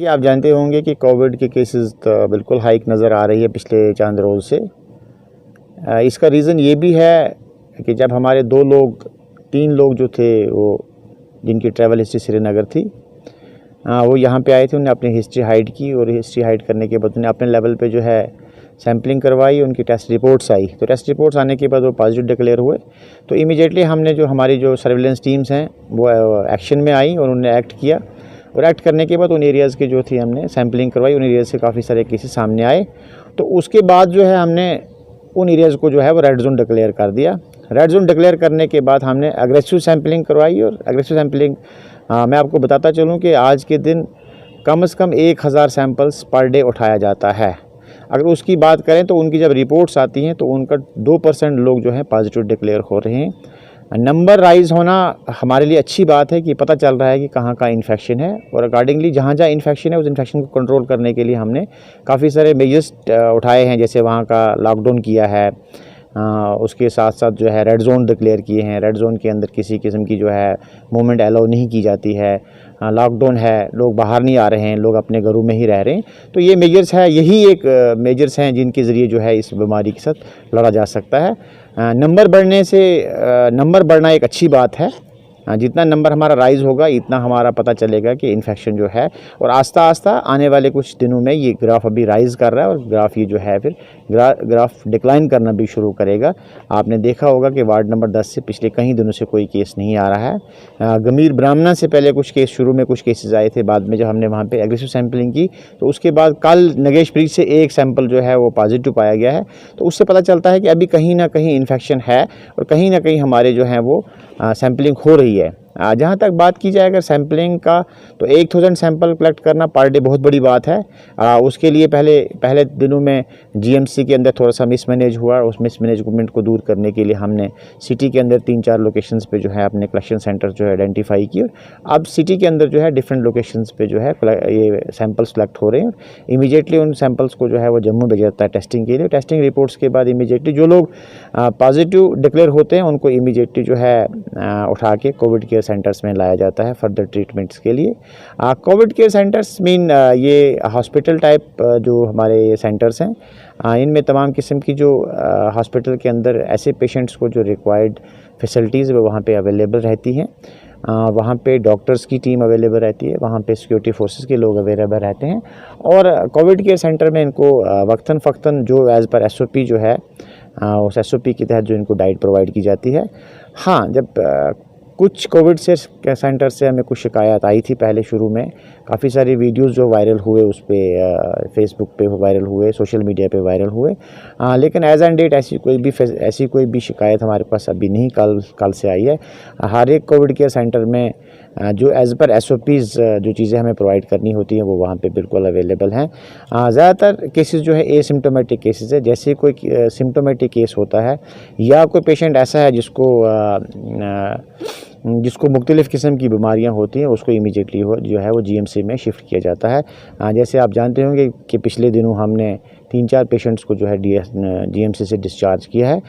देखिए, आप जानते होंगे कि कोविड के केसेस तो बिल्कुल हाइक नज़र आ रही है पिछले चंद रोज़ से। इसका रीज़न ये भी है कि जब हमारे 3 लोग जो थे वो जिनकी ट्रैवल हिस्ट्री श्रीनगर थी, वो यहाँ पे आए थे। उन्होंने अपनी हिस्ट्री हाइड की और हिस्ट्री हाइड करने के बाद उन्होंने अपने लेवल पे जो है सैम्पलिंग करवाई, उनकी टेस्ट रिपोर्ट्स आई। तो टेस्ट रिपोर्ट्स आने के बाद वो पॉजिटिव डिक्लेयर हुए। तो इमीडिएटली हमने हमारी जो सर्विलेंस टीम्स हैं वो एक्शन में आई और उन्होंने एक्ट किया। और एक्ट करने के बाद उन एरियाज़ की जो थी हमने सैम्पलिंग करवाई। उन एरियाज़ से काफ़ी सारे केसेस सामने आए। तो उसके बाद जो है हमने उन एरियाज़ को जो है वो रेड जोन डिक्लेयर कर दिया। रेड जोन डिक्लेयर करने के बाद हमने एग्रेसिव सैम्पलिंग करवाई। और एग्रेसिव सैम्पलिंग मैं आपको बताता चलूँ कि आज के दिन कम से कम 1000 सैंपल्स पर डे उठाया जाता है। अगर उसकी बात करें तो उनकी जब रिपोर्ट्स आती हैं तो उनका 2% लोग जो हैं पॉजिटिव डिक्लेयर हो रहे हैं। नंबर राइज़ होना हमारे लिए अच्छी बात है कि पता चल रहा है कि कहाँ का इन्फेक्शन है। और अकॉर्डिंगली जहाँ जहाँ इन्फेक्शन है उस इन्फेक्शन को कंट्रोल करने के लिए हमने काफ़ी सारे मेजर्स उठाए हैं। जैसे वहाँ का लॉकडाउन किया है, उसके साथ साथ जो है रेड जोन डिक्लेयर किए हैं। रेड जोन के अंदर किसी किस्म की जो है मूवमेंट अलाउ नहीं की जाती है। लॉकडाउन है, लोग बाहर नहीं आ रहे हैं, लोग अपने घरों में ही रह रहे हैं। तो ये मेजर्स है, यही एक मेजर्स हैं जिनके ज़रिए जो है इस बीमारी के साथ लड़ा जा सकता है। नंबर बढ़ना एक अच्छी बात है। जितना नंबर हमारा राइज़ होगा इतना हमारा पता चलेगा कि इन्फेक्शन जो है। और आस्ता आस्ता आने वाले कुछ दिनों में ये ग्राफ अभी राइज़ कर रहा है और ग्राफ ये जो है फिर ग्राफ डिक्लाइन करना भी शुरू करेगा। आपने देखा होगा कि वार्ड नंबर 10 से पिछले कई दिनों से कोई केस नहीं आ रहा है। गंभीर ब्राह्मणा से पहले कुछ केस, शुरू में कुछ केसेस आए थे। बाद में जब हमने वहाँ पे एग्रेसिव सैम्पलिंग की तो उसके बाद कल नगेश ब्रिज से एक सैंपल जो है वो पॉजिटिव पाया गया है। तो उससे पता चलता है कि अभी कहीं ना कहीं इन्फेक्शन है और कहीं ना कहीं हमारे जो हैं वो सैम्पलिंग हो रही है। जहाँ तक बात की जाए अगर सैम्पलिंग का, तो 1000 सैंपल कलेक्ट करना पर डे बहुत बड़ी बात है। उसके लिए पहले दिनों में जीएमसी के अंदर थोड़ा सा मिसमैनेज हुआ। उस मिसमैनेजमेंट को दूर करने के लिए हमने सिटी के अंदर 3-4 लोकेशंस पे जो है अपने कलेक्शन सेंटर जो है आइडेंटिफाई किए। अब सिटी के अंदर जो है डिफरेंट लोकेशंस पे जो है ये सैंपल्स कलेक्ट हो रहे हैं। इमीडिएटली उन सैंपल्स को जो है वो जम्मू भेजा जाता है टेस्टिंग के लिए। टेस्टिंग रिपोर्ट्स के बाद इमीडिएटली जो लोग पॉजिटिव डिक्लेयर होते हैं उनको इमीडिएटली जो है उठा के कोविड केयर सेंटर्स में लाया जाता है फर्दर ट्रीटमेंट्स के लिए। कोविड केयर सेंटर्स मीन ये हॉस्पिटल टाइप जो हमारे ये सेंटर्स हैं, इनमें तमाम किस्म की जो हॉस्पिटल के अंदर ऐसे पेशेंट्स को जो रिक्वायर्ड फैसिलिटीज़ वो वहाँ पे अवेलेबल रहती हैं। वहाँ पे डॉक्टर्स की टीम अवेलेबल रहती है, वहाँ पे सिक्योरिटी फोर्सेस के लोग अवेलेबल रहते हैं। और कोविड केयर सेंटर में इनको वक्तन फ़क्तन जो एज़ पर SOP जो है उस SOP के तहत जो इनको डाइट प्रोवाइड की जाती है। हाँ, जब कुछ कोविड से सेंटर से हमें कुछ शिकायत आई थी पहले शुरू में, काफ़ी सारी वीडियोस जो वायरल हुए उस पर फेसबुक पे वायरल हुए, सोशल मीडिया पे वायरल हुए। लेकिन एज एंड डेट ऐसी कोई भी शिकायत हमारे पास अभी नहीं कल से आई है। हर एक कोविड केयर सेंटर में जो एज़ पर SOPs जो चीज़ें हमें प्रोवाइड करनी होती हैं वो वहाँ पे बिल्कुल अवेलेबल हैं। ज़्यादातर केसेस जो है एसिम्प्टोमेटिक केसेस है। जैसे कोई सिम्प्टोमेटिक केस होता है या कोई पेशेंट ऐसा है जिसको मुख्तलिफ़ किस्म की बीमारियां होती हैं, उसको इमीडिएटली जो है वो GMC में शिफ्ट किया जाता है। जैसे आप जानते होंगे कि पिछले दिनों हमने 3-4 पेशेंट्स को जो है GMC से डिस्चार्ज किया है,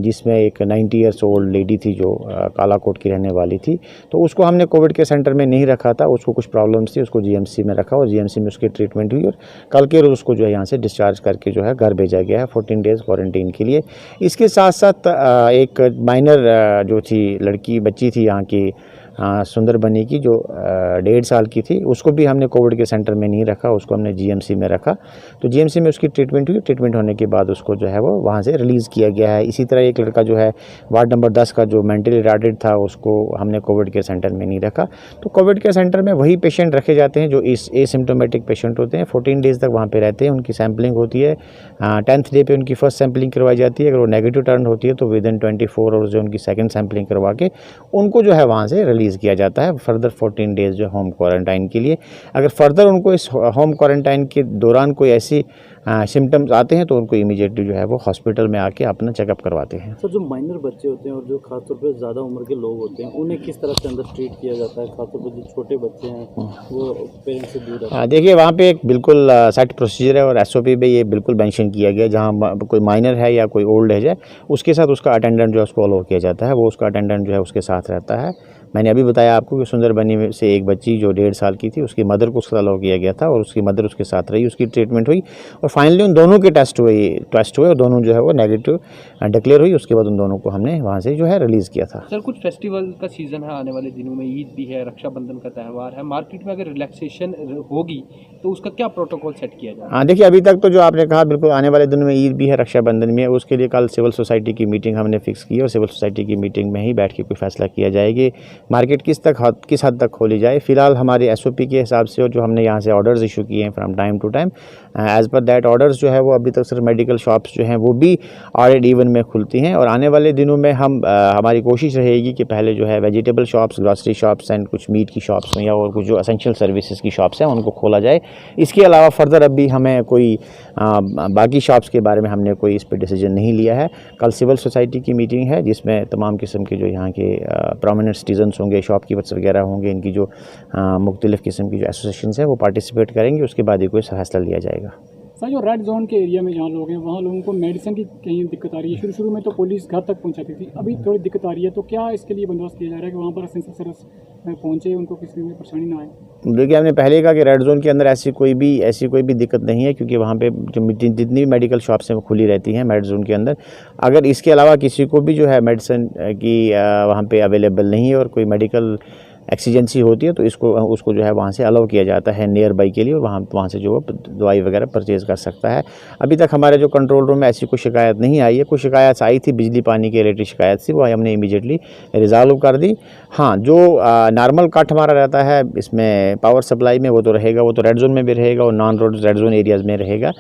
जिसमें एक 90 ईयर्स ओल्ड लेडी थी जो कालाकोट की रहने वाली थी। तो उसको हमने कोविड के सेंटर में नहीं रखा था, उसको कुछ प्रॉब्लम्स थी, उसको GMC में रखा और GMC में उसकी ट्रीटमेंट हुई और कल के रोज़ उसको जो है यहाँ से डिस्चार्ज करके जो है घर भेजा गया है 14 डेज़ क्वारंटीन के लिए। इसके साथ साथ एक माइनर जो थी बच्ची थी यहाँ की सुंदर बनी की, जो 1.5 साल की थी, उसको भी हमने कोविड के सेंटर में नहीं रखा, उसको हमने GMC में रखा। तो GMC में उसकी ट्रीटमेंट हुई। ट्रीटमेंट होने के बाद उसको जो है वो वहाँ से रिलीज़ किया गया है। इसी तरह एक लड़का जो है वार्ड नंबर 10 का जो मेंटली रिटार्डेड था, उसको हमने कोविड केयर सेंटर में नहीं रखा। तो कोविड केयर सेंटर में वही पेशेंट रखे जाते हैं जो एसिम्प्टोमेटिक पेशेंट होते हैं। 14 डेज़ तक वहाँ पर रहते हैं, उनकी सैम्पलिंग होती है। 10th डे पर उनकी फर्स्ट सैम्पलिंग करवाई जाती है। अगर वो नेगेटिव टर्न होती है तो विदिन 24 आवर्स जो उनकी सेकेंड सैम्पलिंग करवा के उनको जो है वहाँ से रिलीज़ किया जाता है फर्दर 14 डेज़ जो होम क्वारंटाइन के लिए। अगर फर्दर उनको इस होम क्वारंटाइन के दौरान कोई ऐसी सिम्टम्स आते हैं तो उनको इमीडिएटली जो है वो हॉस्पिटल में आके अपना चेकअप करवाते हैं। सर, जो माइनर बच्चे होते हैं और जो खासतौर पे ज़्यादा उम्र के लोग होते हैं उन्हें किस तरह से अंदर ट्रीट किया जाता है? खासतौर पर जो छोटे बच्चे हैं वो पेरेंट्स से दूर रहते हैं। देखिए, वहाँ पे एक बिल्कुल सेट प्रोसीजर है और SOP पे ये बिल्कुल मेंशन किया गया है। जहाँ कोई माइनर है या कोई ओल्ड एज है उसके साथ उसका अटेंडेंट जो है उसको अलाउ किया जाता है, वो उसका अटेंडेंट जो है उसके साथ रहता है। मैंने अभी बताया आपको कि सुंदरबनी में से एक बच्ची जो 1.5 साल की थी, उसकी मदर को उसका अलाउ किया गया था और उसकी मदर उसके साथ रही, उसकी ट्रीटमेंट हुई और फाइनली उन दोनों के टेस्ट हुए और दोनों जो है वो नेगेटिव डिक्लेयर हुई। उसके बाद उन दोनों को हमने वहाँ से जो है रिलीज़ किया था। सर कुछ फेस्टिवल का सीज़न है आने वाले दिनों में, ईद भी है, रक्षाबंधन का त्यौहार है, मार्केट में अगर रिलैक्सेशन होगी तो उसका क्या प्रोटोकॉल सेट किया जाए? हाँ, देखिए अभी तक तो जो आपने कहा बिल्कुल, आने वाले दिनों में ईद भी है, रक्षाबंधन भी है, उसके लिए कल सिविल सोसाइटी की मीटिंग हमने फिक्स की और सिविल सोसाइटी की मीटिंग में ही बैठ के कोई फैसला किया जाएगी मार्केट किस हद तक खोली जाए। फिलहाल हमारे SOP के हिसाब से और जो हमने यहाँ से ऑर्डर्स इशू किए हैं from time to time, as per that orders जो है वो अभी तक सिर्फ मेडिकल शॉप्स जो हैं वो भी ऑड इवन में खुलती हैं और आने वाले दिनों में हमारी कोशिश रहेगी कि पहले जो है vegetable shops, grocery shops and कुछ मीट की शॉप्स में या और कुछ जो एसेंशियल सर्विसेज की शॉप्स हैं उनको खोला जाए। इसके अलावा फर्दर अभी हमें कोई बाकी शॉप्स के बारे में हमने कोई इस पर डिसीजन नहीं लिया है। कल सिविल सोसाइटी की मीटिंग है जिसमें तमाम किस्म के जो यहाँ के प्रोमिनेंट सिटीजन्स होंगे, शॉपकीपर्स वगैरह होंगे, इनकी जो मुख्तलिफ़ किस्म की जो एसोसिएशंस हैं वो पार्टिसिपेट करेंगे, उसके बाद ही कोई फैसला लिया जाएगा। सर जो रेड जोन के एरिया में जहाँ लोग हैं वहाँ लोगों को मेडिसिन की कहीं दिक्कत आ रही है। शुरू में तो पुलिस घर तक पहुँचाती थी, अभी थोड़ी दिक्कत आ रही है, तो क्या इसके लिए बंदोबस्त किया जा रहा है कि वहाँ पर एसेंशियल सर्विस पहुँचे, उनको किसी में परेशानी ना आए? देखिए हमने पहले कहा कि रेड जोन के अंदर ऐसी कोई भी दिक्कत नहीं है क्योंकि वहाँ पे जो जितनी भी मेडिकल शॉप्स हैं वो खुली रहती हैं रेड जोन के अंदर। अगर इसके अलावा किसी को भी जो है मेडिसिन की वहाँ पे अवेलेबल नहीं है और कोई मेडिकल एक्सीजेंसी होती है तो उसको जो है वहाँ से अलाउ किया जाता है नियर बाई के लिए और वहाँ से जो दवाई वगैरह परचेज़ कर सकता है। अभी तक हमारे जो कंट्रोल रूम में ऐसी कोई शिकायत नहीं आई है। कुछ शिकायत आई थी, बिजली पानी के रिलेटेड शिकायत थी, वो हमने इमीडिएटली रिजॉल्व कर दी। हाँ, जो नॉर्मल कट हमारा रहता है इसमें पावर सप्लाई में वो तो रहेगा, वो तो रेड जोन में भी रहेगा और नॉन रेड जोन एरियाज़ में रहेगा।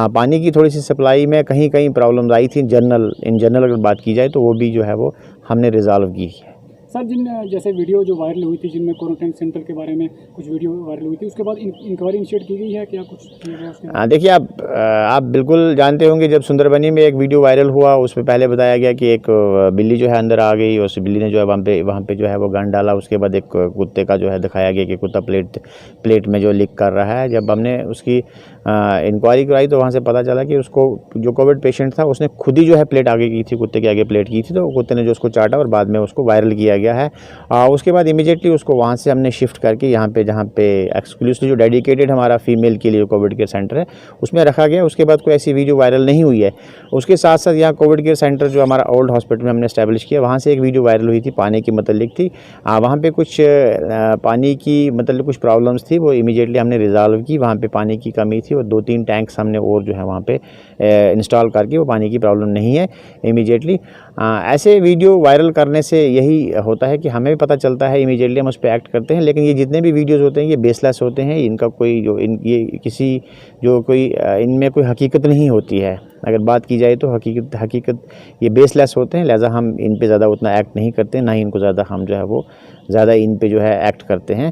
पानी की थोड़ी सी सप्लाई में कहीं प्रॉब्लम्स आई थी इन जनरल अगर बात की जाए तो वो भी जो है वो हमने रिजॉल्व की है। सर जैसे वीडियो जो वायरल हुई थी जिनमें क्वारंटाइन सेंटर के बारे में कुछ वीडियो वायरल हुई थी, उसके बाद इंक्वायरी इनिशिएट की गई है, क्या कुछ किया गया उसके बाद? देखिए आप बिल्कुल जानते होंगे जब सुंदरबनी में एक वीडियो वायरल हुआ उसमें पहले बताया गया कि एक बिल्ली जो है अंदर आ गई और उस बिल्ली ने जो है वहाँ पे जो है वो गन डाला। उसके बाद एक कुत्ते का जो है दिखाया गया कि कुत्ता प्लेट में जो लीक कर रहा है। जब हमने उसकी इंक्वायरी कराई तो वहाँ से पता चला कि उसको जो कोविड पेशेंट था उसने खुद ही जो है प्लेट आगे की थी, कुत्ते के आगे प्लेट की थी, तो कुत्ते ने जो उसको चाटा और बाद में उसको वायरल किया गया है। उसके बाद इमीडिएटली उसको वहाँ से हमने शिफ्ट करके यहाँ पे जहाँ पे एक्सक्लूसिवली जो डेडिकेटेड हमारा फीमेल के लिए कोविड केयर सेंटर है उसमें रखा गया। उसके बाद कोई ऐसी वीडियो वायरल नहीं हुई है। उसके साथ साथ यहाँ कोविड केयर सेंटर जो हमारा ओल्ड हॉस्पिटल में हमने इस्टेब्लिश किया वहाँ से एक वीडियो वायरल हुई थी, पानी की मतलब थी। वहाँ पर कुछ पानी की मतलब कुछ प्रॉब्लम्स थी, वो इमीडिएटली हमने रिजॉल्व की। वहाँ पर पानी की कमी थी और 2-3 टैंक्स हमने और जो है वहाँ पे इंस्टॉल करके वो पानी की प्रॉब्लम नहीं है इमीडिएटली। ऐसे वीडियो वायरल करने से यही होता है कि हमें भी पता चलता है, इमीडिएटली हम उस पर एक्ट करते हैं। लेकिन ये जितने भी वीडियोस होते हैं ये बेसलेस होते हैं, इनका कोई इनमें कोई हकीकत नहीं होती है। अगर बात की जाए तो हकीकत ये बेसलेस होते हैं, लिहाजा हम इन पे ज़्यादा उतना एक्ट नहीं करते, ना ही इनको ज़्यादा हम जो है वो ज़्यादा इन पे जो है एक्ट करते हैं।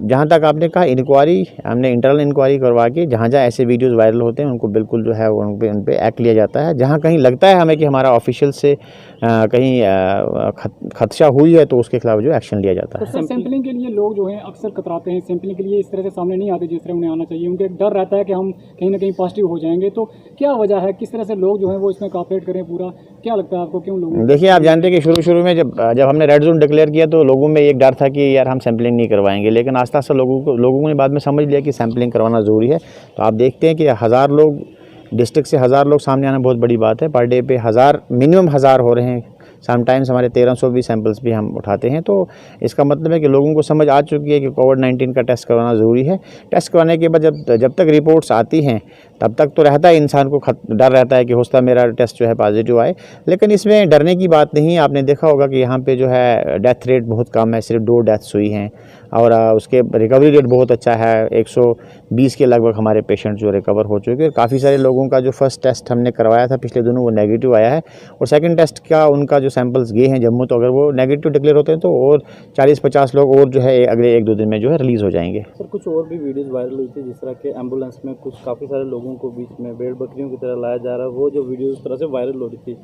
जहाँ तक आपने कहा इंक्वायरी, हमने इंटरनल इंक्वायरी करवा के जहाँ ऐसे वीडियोस वायरल होते हैं उनको बिल्कुल जो है उन पे एक्ट लिया जाता है। जहाँ कहीं लगता है हमें कि हमारा ऑफिशियल से कहीं खदशा हुई है तो उसके खिलाफ जो एक्शन लिया जाता है। तो सैंपलिंग के लिए लोग जो हैं अक्सर कतराते हैं, सैंपलिंग के लिए इस तरह से सामने नहीं आते जिस तरह उन्हें आना चाहिए। उनके एक डर रहता है कि हम कहीं ना कहीं पॉजिटिव हो जाएंगे, तो क्या वजह है, किस तरह से लोग जो हैं वो इसमें कॉपरेट करें पूरा, क्या लगता है आपको, क्यों लोग? देखिए आप जानते हैं कि शुरू में जब हमने रेड जोन डिक्लेयर किया तो लोगों में एक डर था कि यार हम सैंपलिंग नहीं करवाएंगे, लेकिन आस्ता आस्ता लोगों ने बाद में समझ लिया कि सैंपलिंग करवाना ज़रूरी है। तो आप देखते हैं कि 1000 लोग डिस्ट्रिक्ट से 1000 लोग सामने आना बहुत बड़ी बात है। पर डे पे मिनिमम 1000 हो रहे हैं। समटाइम्स हमारे 1300 भी सैंपल्स भी हम उठाते हैं। तो इसका मतलब है कि लोगों को समझ आ चुकी है कि कोविड-19 का टेस्ट करवाना ज़रूरी है। टेस्ट करवाने के बाद जब तक रिपोर्ट्स आती हैं तब तक तो रहता है इंसान को डर रहता है कि हो सकता है मेरा टेस्ट जो है पॉजिटिव आए, लेकिन इसमें डरने की बात नहीं है। आपने देखा होगा कि यहाँ पे जो है डेथ रेट बहुत कम है, सिर्फ 2 डेथ्स हुई हैं और उसके रिकवरी रेट बहुत अच्छा है। 120 के लगभग हमारे पेशेंट जो रिकवर हो चुके हैं। काफ़ी सारे लोगों का जो फर्स्ट टेस्ट हमने करवाया था पिछले दिनों वो नेगेटिव आया है और सेकंड टेस्ट का उनका जो सैंपल्स गए हैं जम्मू, तो अगर वो नेगेटिव डिक्लेयर होते हैं तो और 40-50 लोग और जो है अगले 1-2 दिन में जो है रिलीज़ हो जाएंगे। सर कुछ और भी वीडियोस वायरल हुई थी जिस तरह के एम्बुलेंस में कुछ काफ़ी सारे लोगों को बीच में भेड़ बकरियों की तरह लाया जा रहा है, वो जो वीडियो उस तरह से वायरल हो रही थी,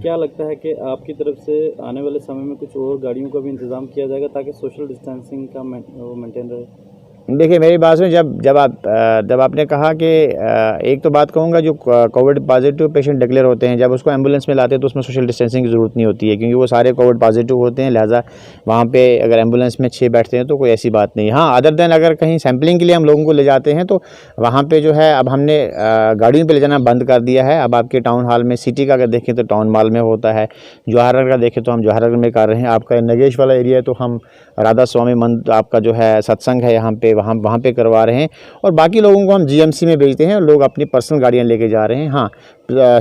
क्या लगता है कि आपकी तरफ से आने वाले समय में कुछ और गाड़ियों का भी इंतजाम किया जाएगा ताकि सोशल डिस्टेंसिंग का मेंटेन रहे? देखिए मेरी बात में जब आपने कहा कि एक तो बात कहूँगा, जो कोविड पॉजिटिव पेशेंट डिक्लेयर होते हैं, जब उसको एम्बुलेंस में लाते हैं तो उसमें सोशल डिस्टेंसिंग की ज़रूरत नहीं होती है, क्योंकि वो सारे कोविड पॉजिटिव होते हैं। लिहाजा वहाँ पे अगर एम्बुलेंस में 6 बैठते हैं तो कोई ऐसी बात नहीं। हाँ, अदर देन अगर कहीं सैम्पलिंग के लिए हम लोगों को ले जाते हैं तो वहाँ पर जो है अब हमने गाड़ियों पर ले जाना बंद कर दिया है। अब आपके टाउन हॉल में, सिटी का अगर देखें तो टाउन मॉल में होता है, जवाहर का देखें तो हम जवाहर में कर रहे हैं। आपका नगेश वाला एरिया है तो हम राधा स्वामी मंदिर, आपका जो है सत्संग है यहाँ पे, वहाँ पे करवा रहे हैं। और बाकी लोगों को हम जीएमसी में भेजते हैं, लोग अपनी पर्सनल गाड़ियाँ लेके जा रहे हैं। हाँ,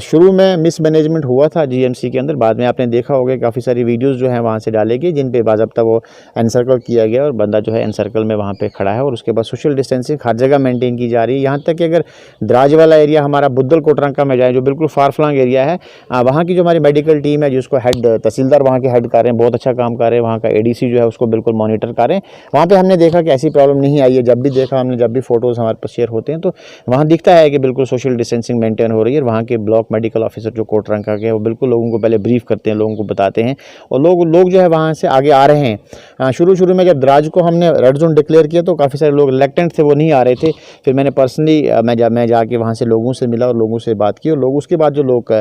शुरू में मिसमैनेजमेंट हुआ था जीएमसी के अंदर, बाद में आपने देखा होगा काफ़ी सारी वीडियोस जो हैं वहाँ से डाले गए, जिन पे बाज़ाब्ता वो एनसर्कल किया गया और बंदा जो है एनसर्कल में वहाँ पे खड़ा है, और उसके बाद सोशल डिस्टेंसिंग हर जगह मेंटेन की जा रही है। यहाँ तक कि अगर द्राज वाला एरिया हमारा बुद्धल कोटरंका में जाए, जो बिल्कुल फार फ्लंग एरिया है, वहाँ की जो हमारी मेडिकल टीम है, जिसको हेड तहसीलदार वहाँ के हेड कर रहे हैं, बहुत अच्छा काम कर रहे हैं। वहाँ का एडीसी जो है उसको बिल्कुल मॉनिटर कर रहे हैं। वहाँ पर हमने देखा कि ऐसी प्रॉब्लम नहीं आई है। जब भी देखा हमने, जब भी फोटोज़ हमारे पास शेयर होते हैं तो वहाँ दिखता है कि बिल्कुल सोशल डिस्टेंसिंग मेंटेन हो रही है। वहाँ के ब्लॉक मेडिकल ऑफिसर जो कोटरंका के, वो बिल्कुल लोगों को पहले ब्रीफ करते हैं, लोगों को बताते हैं, और लोग जो है वहाँ से आगे आ रहे हैं। शुरू में जब द्राज को हमने रेड जोन डिक्लेयर किया तो काफ़ी सारे लोग रिलेक्टेंट थे, वो नहीं आ रहे थे। फिर मैंने पर्सनली मैं जाके वहाँ से लोगों से मिला और लोगों से बात की, और लोग उसके बाद जो लोग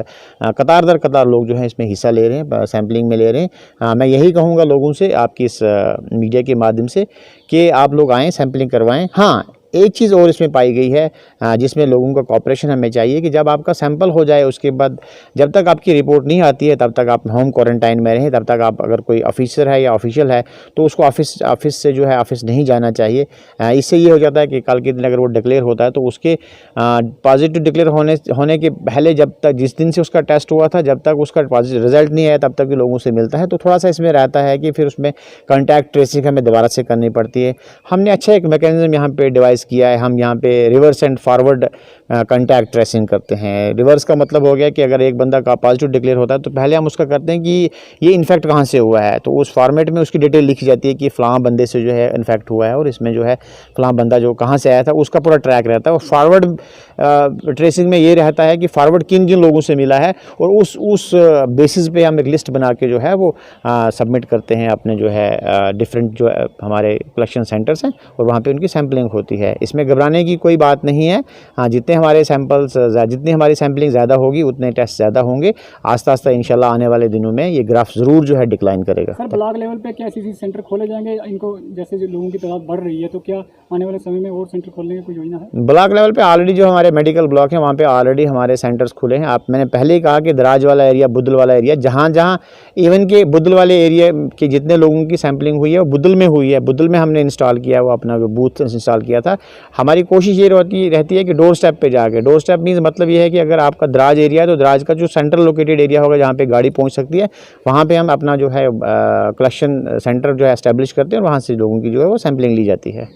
कतार दर कतार लोग जो हैं इसमें हिस्सा ले रहे हैं, सैम्पलिंग में ले रहे हैं। मैं यही कहूँगा लोगों से, आपकी इस मीडिया के माध्यम से, कि आप लोग आएँ, सैम्पलिंग करवाएँ। हाँ, एक चीज़ और इसमें पाई गई है जिसमें लोगों का कॉपरेशन हमें चाहिए, कि जब आपका सैंपल हो जाए उसके बाद जब तक आपकी रिपोर्ट नहीं आती है तब तक आप होम क्वारंटाइन में रहें। तब तक आप, अगर कोई ऑफिसर है या ऑफिशियल है तो उसको ऑफिस से जो है ऑफिस नहीं जाना चाहिए। इससे ये हो जाता है कि कल के दिन अगर वो डिक्लेयर होता है तो उसके पॉजिटिव डिक्लेयर होने के पहले, जब तक, जिस दिन से उसका टेस्ट हुआ था, जब तक उसका पॉजिटिव रिजल्ट नहीं आया तब तक भी लोगों से मिलता है। तो थोड़ा सा इसमें रहता है कि फिर उसमें कॉन्टैक्ट ट्रेसिंग हमें दोबारा से करनी पड़ती है। हमने अच्छा एक मैकेनिज्म यहाँ पे डिवाइस किया है। हम यहाँ पे reverse and forward contact tracing करते हैं। रिवर्स का मतलब हो गया कि अगर एक बंदा का पॉजिटिव डिक्लेयर होता है तो पहले हम उसका करते हैं कि ये इन्फेक्ट कहाँ से हुआ है, तो उस फॉर्मेट में उसकी डिटेल लिखी जाती है कि फ़लाँ बंदे से जो है इन्फेक्ट हुआ है और इसमें जो है फ़लाँ बंदा जो कहाँ से आया था उसका पूरा ट्रैक रहता है। और फॉरवर्ड ट्रेसिंग में ये रहता है कि फॉरवर्ड किन किन लोगों से मिला है, और उस बेसिस पे हम एक लिस्ट बना के जो है वो सबमिट करते हैं अपने जो है डिफरेंट जो हमारे कलेक्शन सेंटर्स हैं, और वहाँ पे उनकी सैम्पलिंग होती है। इसमें घबराने की कोई बात नहीं है। हाँ, जितनी हमारी सैम्पलिंग ज़्यादा होगी उतने टेस्ट ज़्यादा होंगे। आस्ता आस्ता इंशाल्लाह आने वाले दिनों में ये ग्राफ ज़रूर जो है डिक्लाइन करेगा। सर, ब्लॉक लेवल पे क्या ऐसे सेंटर खोले जाएंगे इनको, जैसे जो लोगों की तादाद बढ़ रही है, तो क्या आने वाले समय में और सेंटर खोलने की कोई योजना है? ब्लॉक लेवल पे ऑलरेडी जो हमारे मेडिकल ब्लॉक हैं वहाँ पे ऑलरेडी हमारे सेंटर्स खुले हैं। मैंने पहले ही कहा कि दराज वाला एरिया, बुद्धल वाला एरिया, जहाँ इवन के बुद्धल वाले एरिया के जितने लोगों की सैम्पलिंग हुई है वो बुद्धल में हुई है। बुद्धल में हमने इंस्टॉल किया, वो अपना बूथ इंस्टॉल किया था। हमारी कोशिश ये रहती है कि डोर स्टेप पे जाके, डोर स्टेप मीन्स मतलब ये है कि अगर आपका दराज एरिया है तो दराज का जो सेंट्रल लोकेटेड एरिया होगा जहाँ पे गाड़ी पहुँच सकती है, वहाँ पे हम अपना जो है कलेक्शन सेंटर जो है एस्टेब्लिश करते हैं और वहाँ से लोगों की जो है वो सैम्पलिंग ली जाती है।